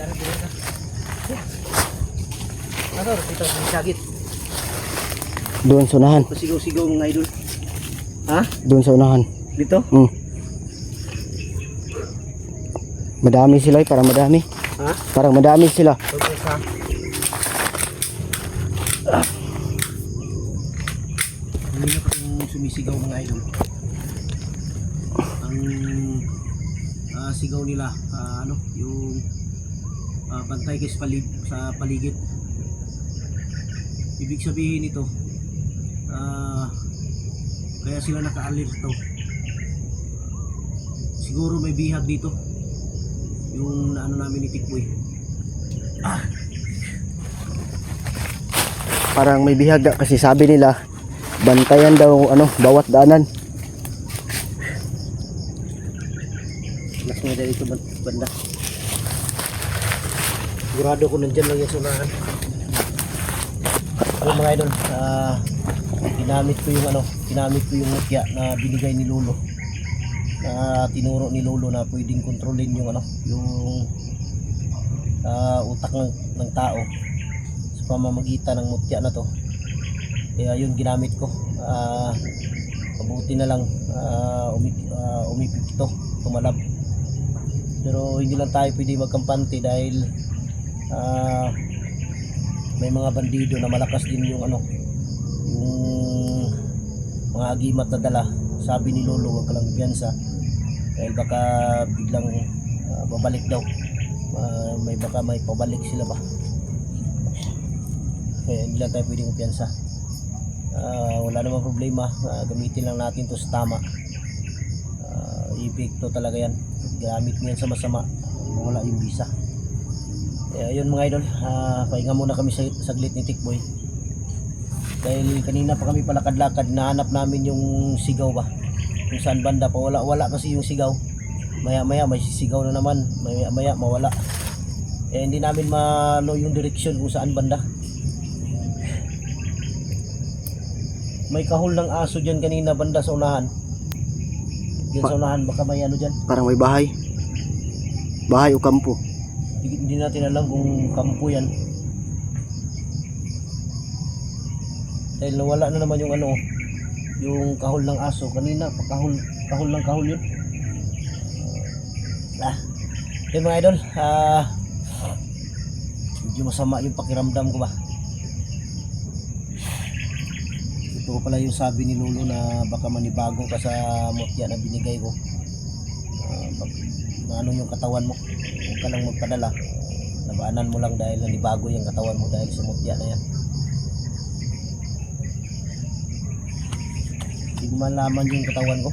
Ano, dito sa sagit. Doon sa unahan. Pasigaw-sigaw mga idol. Ha? Doon sa unahan. Dito? Madami sila eh, parang madami. Ha? Parang madami sila. Okay, sa. Hindi na pa itong sumisigaw mga idol. Ang sigaw nila, ano, yung bantay kayo sa paligid. Ibig sabihin ito, kaya sila naka-alerto. Siguro may bihag dito. Yung ano namin ni Tikboy. Parang may bihag na kasi sabi nila bantayan daw ano bawat daanan. Mas nga dito banda. Sigurado ko nandyan lang yung sunahan. Yung mga idol, ginamit ko yung mutya na binigay ni Lolo. Na tinuro ni Lolo na pwedeng kontrolin yung yung utak ng tao sa pamamagitan ng mutya na to. Kaya yun ginamit ko. Mabuti na lang umipit ito, tumalab. Pero hindi lang tayo pwede magkampante dahil may mga bandido na malakas din yung yung mga agimat na dala. Sabi ni Lolo, wag ka lang piyansa dahil baka biglang babalik daw. May pabalik sila ba. Kaya hindi lang tayo pwedeng piyansa. Wala namang problema, gamitin lang natin to sa tama. Epekto talaga yan. Gamit mo yan sa masama, wala yung visa. Yun mga idol, pahinga muna kami saglit ni Tikboy. Dahil kanina pa kami palakad-lakad, nahanap namin yung sigaw ba. Kung saan banda pa, wala kasi yung sigaw. Maya-maya may sisigaw na naman, maya-maya mawala. Hindi namin malo yung direksyon kung saan banda. May kahol ng aso dyan kanina banda sa unahan. Diyan sa unahan, baka may ano dyan. Parang may bahay. Bahay o kampo. Hindi natin alam kung kampo yan. Dahil nawala na naman yung yung kahol ng aso. Kanina, kahol ng kahol yun. Yun mga idol, medyo masama yung pakiramdam ko ba. Ito pala yung sabi ni Lolo na baka manibago ka sa mutya na binigay ko. Ano yung katawan mo, huwag ka lang magpadala, nabaanan mo lang dahil nanibago yung katawan mo dahil sa mutya na yan. Hindi ko malaman yung katawan ko.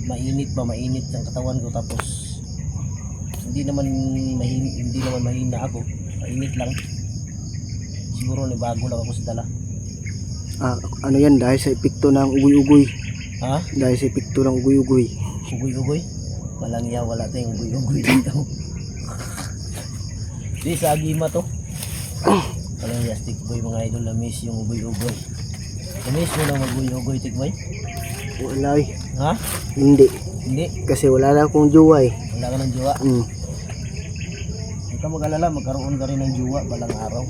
Mainit ang katawan ko, tapos hindi naman mahina ako, mainit lang. Siguro nibago lang ako sa dala. Ano yan dahil sa epekto ng ugoy-ugoy. Ha? Dahil sa epekto ng ugoy-ugoy. Ugoy-ugoy? Walang ya, wala tayong ugoy-ugoy dito. Di sa agima to. Walang ya, Tikboy mga idol, na-miss yung ugoy-ugoy. Na-miss mo na mag-ugoy-ugoy, Tikboy? Wala eh. Ha? Hindi. Hindi? Kasi wala na akong jowa eh. Wala ka ng jowa? Huwag ka mag-alala, magkaroon ka rin ng jowa balang araw.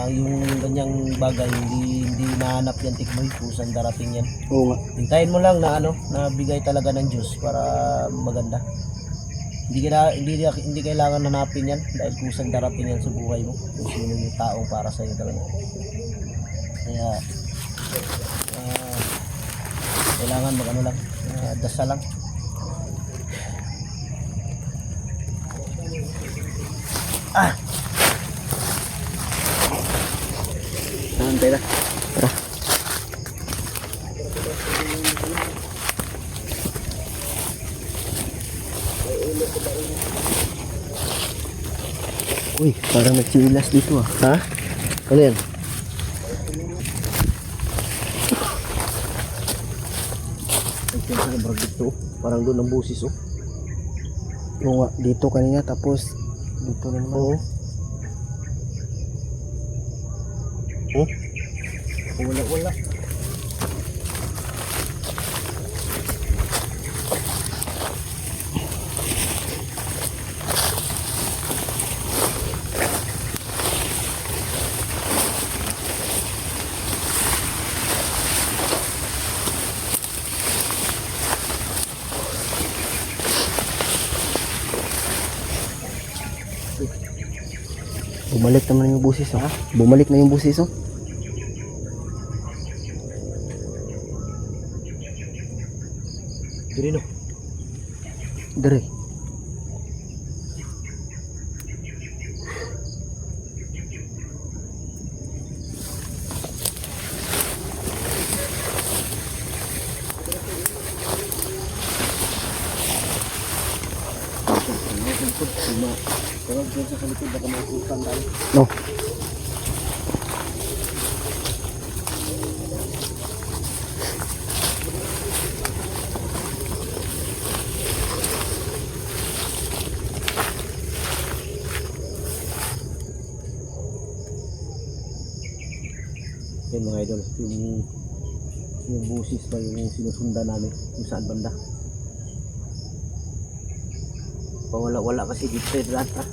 Yung ganyang bagay, hindi nahanap yan, Tikboy, kung saan darating yan. Oo nga. Hintayin mo lang na na bigay talaga ng Diyos para maganda. Hindi kailangan hanapin yan dahil kung saan darating yan sa buhay mo, kung sino yung taong para sa iyo talaga. Kaya kailangan lang, dasal lang. Antay na. Tara. Uy, parang nagsilas dito ah. Ha? Ano yan? Parang doon ang busis oh. Oo nga, dito kanina tapos dito na naman. Oo. Wala. Bumalik naman yung busis, oh. Bumalik na yung busis, oh. Diri no. Dire. Pero dyan sa kalikod baka may utang tayo. No. Yan mga idol, yung busis ba yung sinusundan namin kung saan banda. Wala kasi dito sa lahat ha.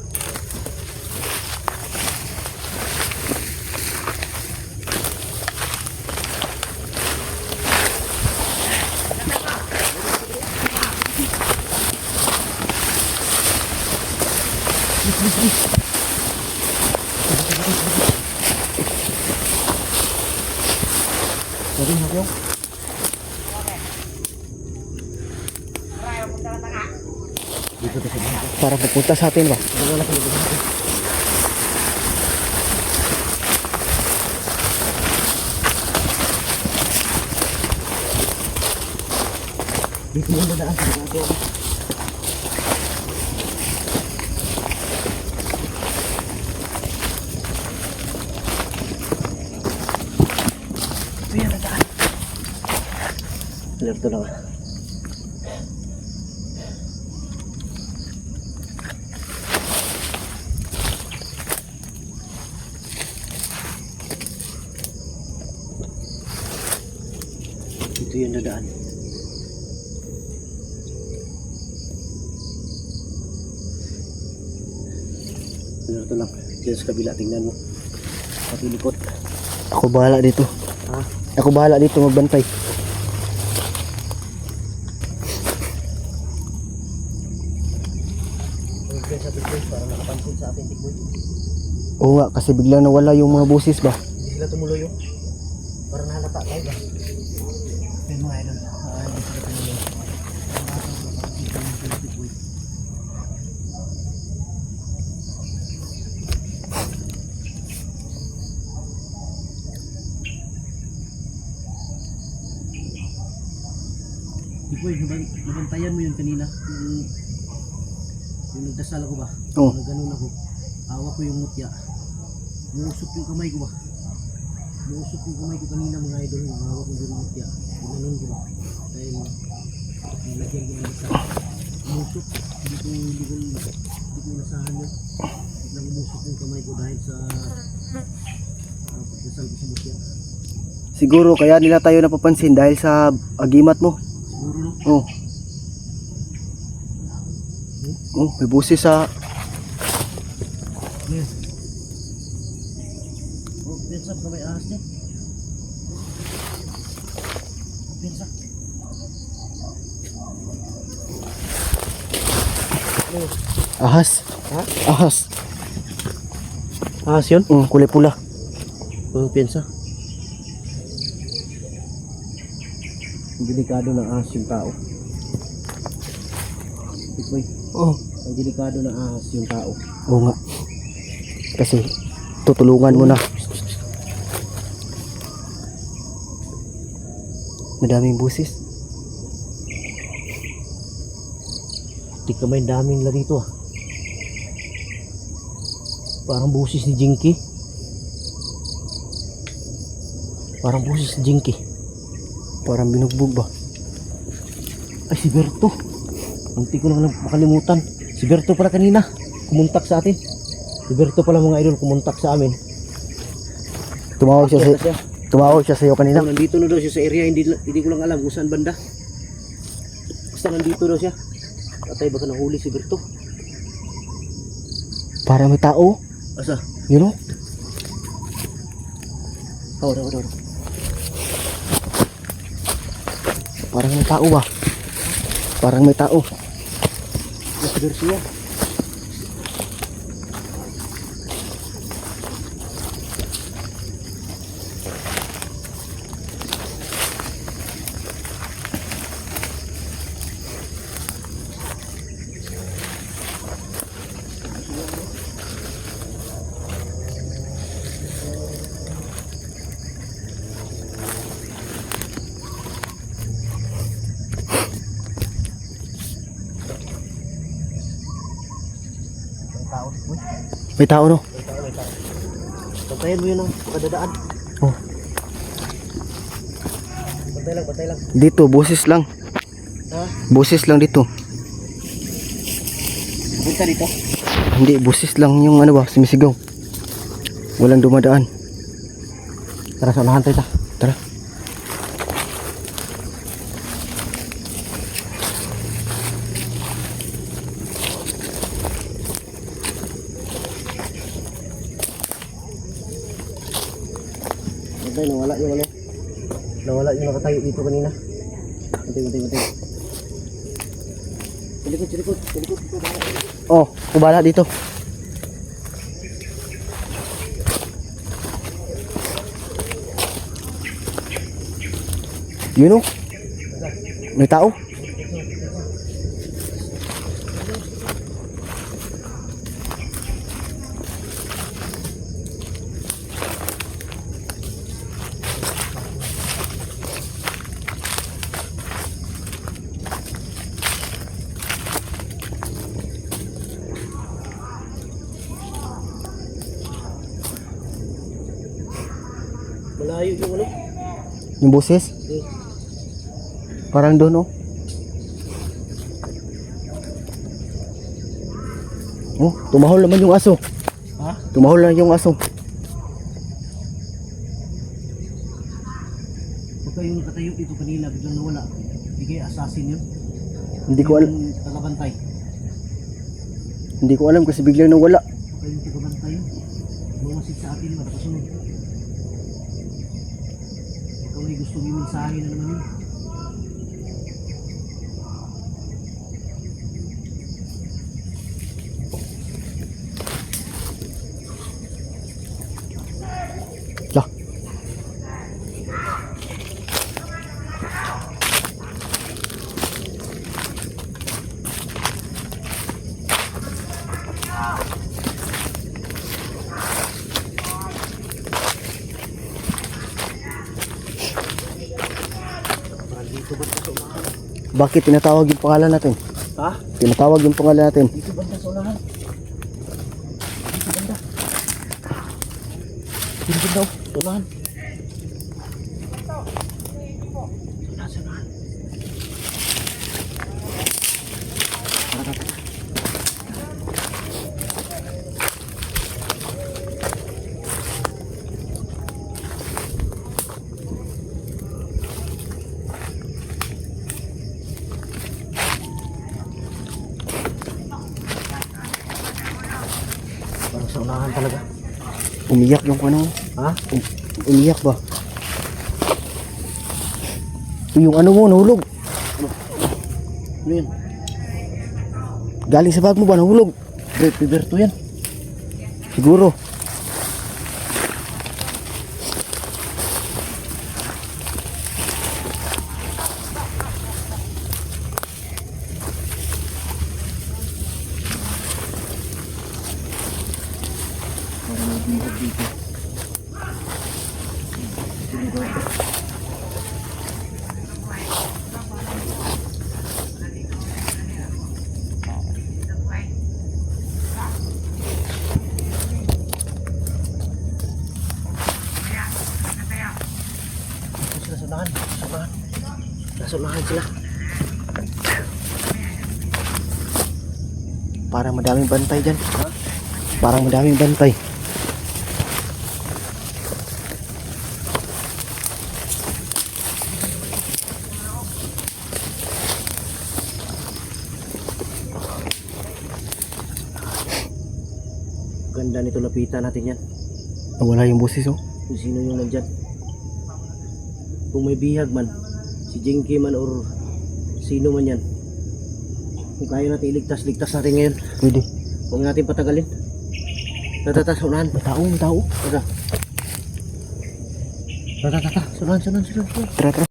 Para pupunta sa atin ba? Dito mo na daan sa gato. Ayan na daan. Alerto lang. Ito yung nadaan. Alerto lang. Diyan sa kabila, tingnan mo. Pati likod. Ako bahala dito. Ha? Ako bahala dito magbantay. Diyan sa tikboy para nakapansin sa ating tikboy. Oo nga, kasi bigla nawala yung mga busis ba? Hindi sila tumuloy yung. Parang nahalata tayo ba? Ayun mga idol. Hindi sila tumuloy. Tikboy, nabantayan mo yun kanina. Yung nagdasal ako ba? Oo. Nagganon ako. Hawak ko yung mutya. Muusok yung kamay ko ba? Muusok yung kamay ko kanina mga idol. Hawak ko yung mutya. Ginanon ko ba? Dahil nilagyan ko yung isa. Muusok. Hindi ko nasahan yun. Biglang umusok yung kamay ko dahil sa pagdasal ko sa mutya. Siguro kaya nila tayo napapansin dahil sa agimat mo. Siguro no? Oh. Oh, may busis sa Yes. Oh, pinsap na may ahas din. Pinsap. ahas. Ha? Ahas. Ahas yun? Kulay pula. Oh, pinsa. Ang delikado ng ahas yung tao. Tikboy. Oh. Ang delikado ng ahas yung tao. Oo nga. Kasi tutulungan mo na. Madaming busis. Tik kamay daming la dito ah. Parang busis ni Jinky. Parang busis ni Jinky. Parang binugbog ba? Ay si Berto. Munti ko lang makalimutan. Si Berto pala kanina. Kumuntak sa atin. Si Berto pala mga idol kumuntak sa amin. Tumawag siya Akyat na sa tumawag siya sa iyo kanina. Nandito na daw siya sa area. Hindi ko lang alam kung saan banda. Basta nandito daw siya. Atay baka nahuli si Berto. Parang may tao. Asa? You know? Ora. Parang may tao ba? Parang may tao. Si Berto yan. May tao. Uy, May tao no? may tao, may tao. Bantayan mo yun ang pagkadadaan. Oh. Bantay lang, bantay lang. Dito, boses lang. Ha? Boses lang dito. Punta dito. Hindi, boses lang yung ano ba, sumisigaw. Walang dumadaan. Tara, sa unahan tayo ta. Tara. Bantay, nawala yung ano. Nawala yung nakatayo dito kanina. Bantay, bantay, bantay. Silikot, silikot, silikot. Oh, kubala dito. Yun oh. May tao. Malayo yung ano. Yung boses. Eh, Parang doon oh. Oh, tumahol naman yung aso. ha? Tumahol na yung aso. Pagka yung nakatayo dito kanina, biglang nawala. Bigay assassin yun. Hindi ko alam. Yung tagabantay. Hindi ko alam kasi biglang nawala. Pagka yung tagabantay yun. Bumasid sa atin, matapasunod. Ikaw ay gusto yung mensahe na naman yun. Lah. Parang dito ba sa unahan? Bakit tinatawag yung pangalan natin? Ha? Tinatawag yung pangalan natin. Dito banda sa unahan. Dito banda. Dito banda oh. Sa unahan. Sa unahan. Tara, tara. Parang sa unahan talaga. Umiyak yung ano. Ha? Umiyak ba? Yung ano mo, nahulog. Ano yun? Galing sa bag mo ba, nahulog? Piberto yan. Siguro. Parang nagbihag dito. Sila sa unahan. Sa unahan. Nasa unahan sila. Parang madaming bantay dyan. Ha? Parang madaming bantay. Ganda nito, lapitan natin yan. Nawala yung boses oh. Kung sino yung nandyan. Kung may bihag man, si Jinky man or sino man yan. Kung kaya natin iligtas, ligtas natin ngayon. Pwede. Huwag natin patagalin. Tata, unahan. May tao, may tao. Tata. Tata, sunahan. Tara, tara.